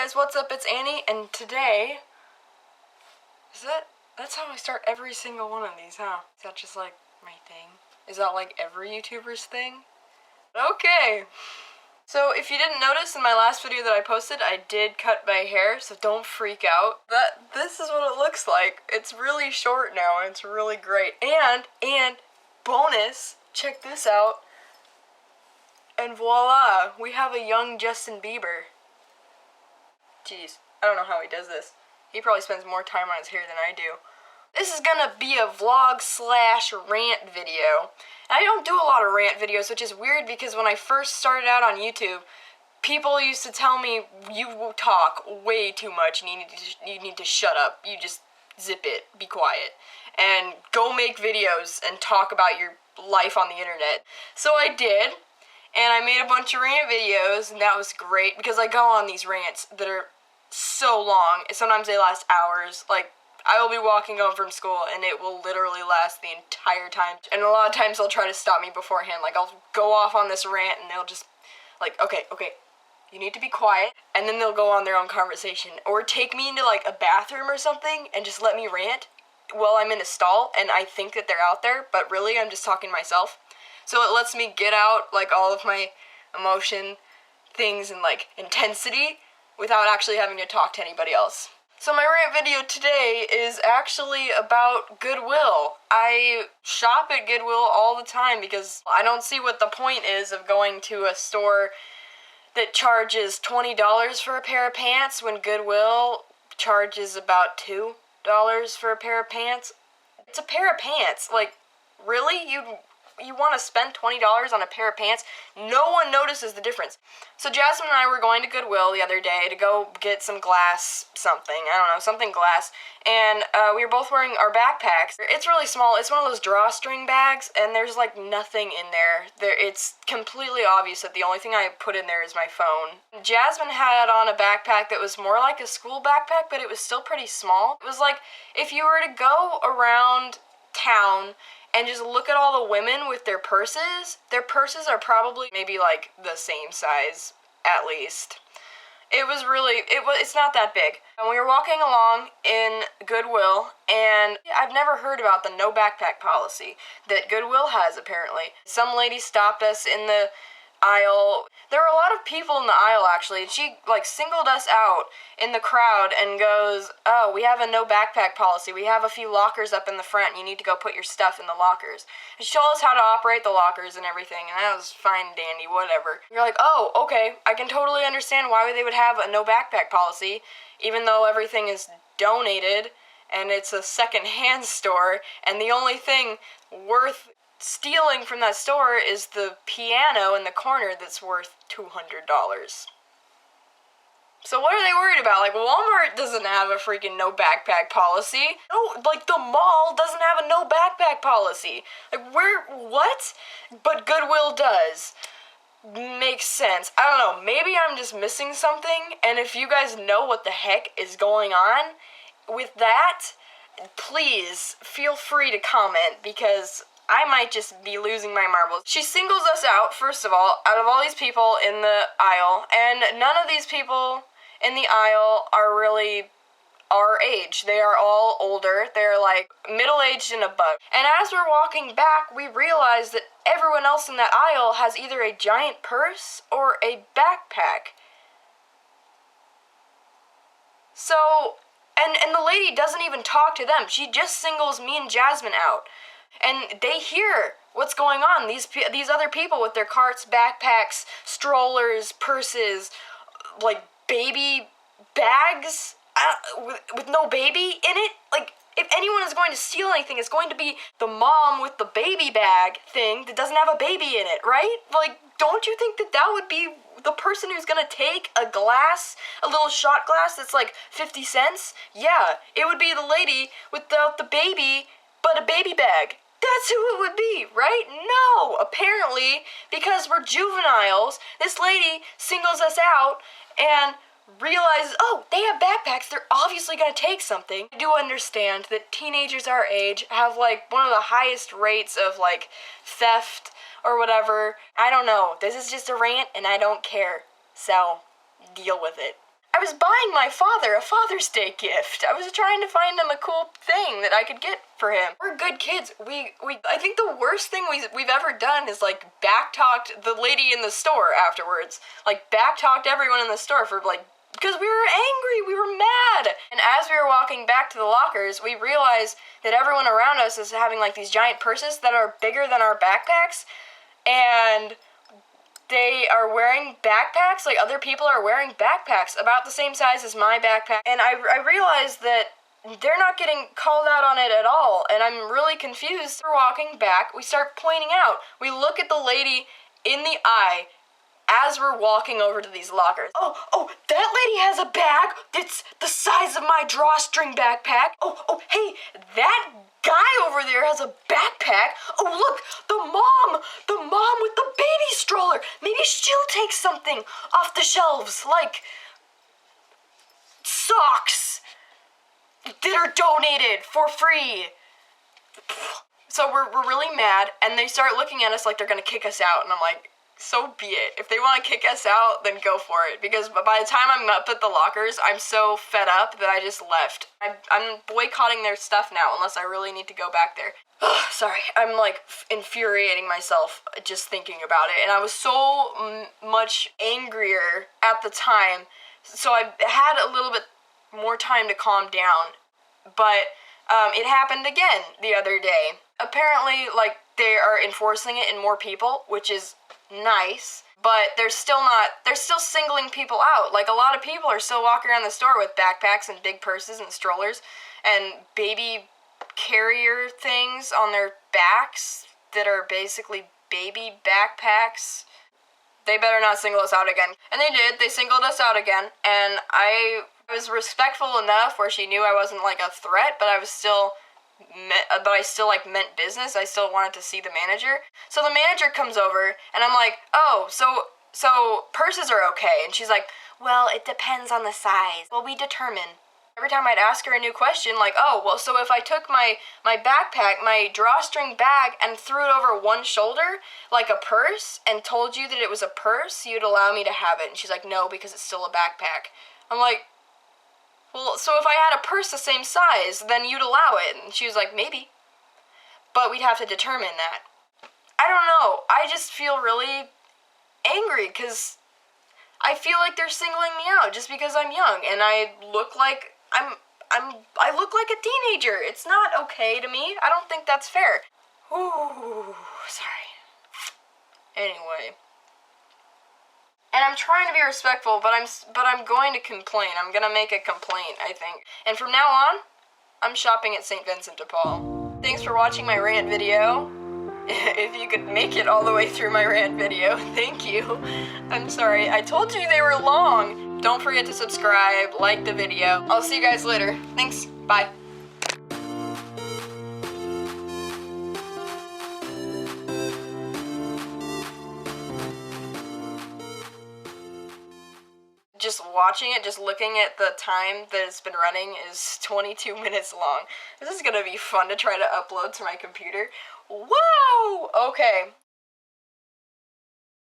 guys, what's up? It's Annie, and today, that's how I start every single one of these, huh? Is that just like my thing? Is that like every YouTuber's thing? Okay. So if you didn't notice in my last video that I posted, I did cut my hair, so don't freak out. This is what it looks like. It's really short now, and it's really great. And bonus, check this out. And voila, we have a young Justin Bieber. Jeez, I don't know how he does this. He probably spends more time on his hair than I do. This is gonna be a vlog/rant video. And I don't do a lot of rant videos, which is weird because when I first started out on YouTube, people used to tell me, you talk way too much and you need to shut up. You just zip it, be quiet, and go make videos and talk about your life on the internet. So I did, and I made a bunch of rant videos, and that was great because I go on these rants that are so long. Sometimes they last hours. Like, I will be walking home from school and it will literally last the entire time. And a lot of times they'll try to stop me beforehand. Like, I'll go off on this rant and they'll just, like, okay, you need to be quiet. And then they'll go on their own conversation. Or take me into, like, a bathroom or something and just let me rant while I'm in a stall and I think that they're out there, but really I'm just talking to myself. So it lets me get out, like, all of my emotion things and, like, intensity without actually having to talk to anybody else. So my rant video today is actually about Goodwill. I shop at Goodwill all the time because I don't see what the point is of going to a store that charges $20 for a pair of pants when Goodwill charges about $2 for a pair of pants. It's a pair of pants. Like, really? You want to spend $20 on a pair of pants? No one notices the difference. So Jasmine and I were going to Goodwill the other day to go get some glass something. I don't know, something glass. And we were both wearing our backpacks. It's really small. It's one of those drawstring bags, and there's like nothing in there. It's completely obvious that the only thing I put in there is my phone. Jasmine had on a backpack that was more like a school backpack, but it was still pretty small. It was like if you were to go around town and just look at all the women with their purses are probably maybe like the same size, at least. It's not that big. And we were walking along in Goodwill, and I've never heard about the no backpack policy that Goodwill has, apparently. Some lady stopped us in the aisle. There were a lot of people in the aisle, actually, and she, like, singled us out in the crowd and goes, oh, we have a no backpack policy. We have a few lockers up in the front, and you need to go put your stuff in the lockers. And she told us how to operate the lockers and everything, and that was fine, dandy, whatever. You're like, oh, okay, I can totally understand why they would have a no backpack policy, even though everything is donated, and it's a second-hand store, and the only thing worth stealing from that store is the piano in the corner that's worth $200. So what are they worried about? Like, Walmart doesn't have a freaking no backpack policy. No, like, the mall doesn't have a no backpack policy. Like, what? But Goodwill does. Makes sense. I don't know, maybe I'm just missing something, and if you guys know what the heck is going on with that, please feel free to comment, because I might just be losing my marbles. She singles us out, first of all, out of all these people in the aisle, and none of these people in the aisle are really our age. They are all older. They're like middle-aged and above. And as we're walking back, we realize that everyone else in that aisle has either a giant purse or a backpack. So, and the lady doesn't even talk to them. She just singles me and Jasmine out. And they hear what's going on. These other people with their carts, backpacks, strollers, purses, like baby bags with no baby in it. Like, if anyone is going to steal anything, it's going to be the mom with the baby bag thing that doesn't have a baby in it, right? Like, don't you think that would be the person who's gonna take a little shot glass that's like 50 cents? Yeah, it would be the lady without the baby, but a baby bag. That's who it would be, right? No! Apparently, because we're juveniles, this lady singles us out and realizes, oh, they have backpacks, they're obviously gonna take something. I do understand that teenagers our age have, like, one of the highest rates of, like, theft or whatever. I don't know. This is just a rant, and I don't care. So, deal with it. I was buying my father a Father's Day gift. I was trying to find him a cool thing that I could get for him. We're good kids. I think the worst thing we've ever done is, like, backtalked the lady in the store afterwards. Like, backtalked everyone in the store for, like, because we were angry, we were mad. And as we were walking back to the lockers, we realized that everyone around us is having, like, these giant purses that are bigger than our backpacks, and they are wearing backpacks, like, other people are wearing backpacks about the same size as my backpack, and I realized that they're not getting called out on it at all, and I'm really confused. We're walking back, we start pointing out, we look at the lady in the eye as we're walking over to these lockers. Oh, that lady has a bag that's the size of my drawstring backpack. Oh, hey, that guy over there has a backpack. Oh, look, the mom with the baby stroller. Maybe she'll take something off the shelves, like socks that are donated for free. So we're really mad, and they start looking at us like they're gonna kick us out, and I'm like, so be it. If they want to kick us out, then go for it. Because by the time I'm up at the lockers, I'm so fed up that I just left. I'm boycotting their stuff now, unless I really need to go back there. Sorry, I'm like infuriating myself just thinking about it. And I was so much angrier at the time, so I had a little bit more time to calm down. But it happened again the other day. Apparently, like, they are enforcing it in more people, which is nice, but they're still singling people out. Like, a lot of people are still walking around the store with backpacks and big purses and strollers and baby carrier things on their backs that are basically baby backpacks. They better not single us out again. And they did. They singled us out again, and I was respectful enough where she knew I wasn't, like, a threat, but I still like meant business. I still wanted to see the manager. So the manager comes over, and I'm like, oh, so purses are okay. And she's like, well, it depends on the size. Well, we determine. Every time I'd ask her a new question, like, oh, well, so if I took my backpack, my drawstring bag, and threw it over one shoulder, like a purse, and told you that it was a purse, you'd allow me to have it. And she's like, no, because it's still a backpack. I'm like, well, so if I had a purse the same size, then you'd allow it. And she was like, maybe. But we'd have to determine that. I don't know. I just feel really angry because I feel like they're singling me out just because I'm young and I look like I look like a teenager. It's not okay to me. I don't think that's fair. Ooh, sorry. Anyway. And I'm trying to be respectful, but I'm going to complain. I'm gonna make a complaint, I think. And from now on, I'm shopping at St. Vincent de Paul. Thanks for watching my rant video. If you could make it all the way through my rant video, thank you. I'm sorry, I told you they were long. Don't forget to subscribe, like the video. I'll see you guys later. Thanks, bye. Just watching it, just looking at the time that it's been running is 22 minutes long. This is gonna be fun to try to upload to my computer. Wow! Okay,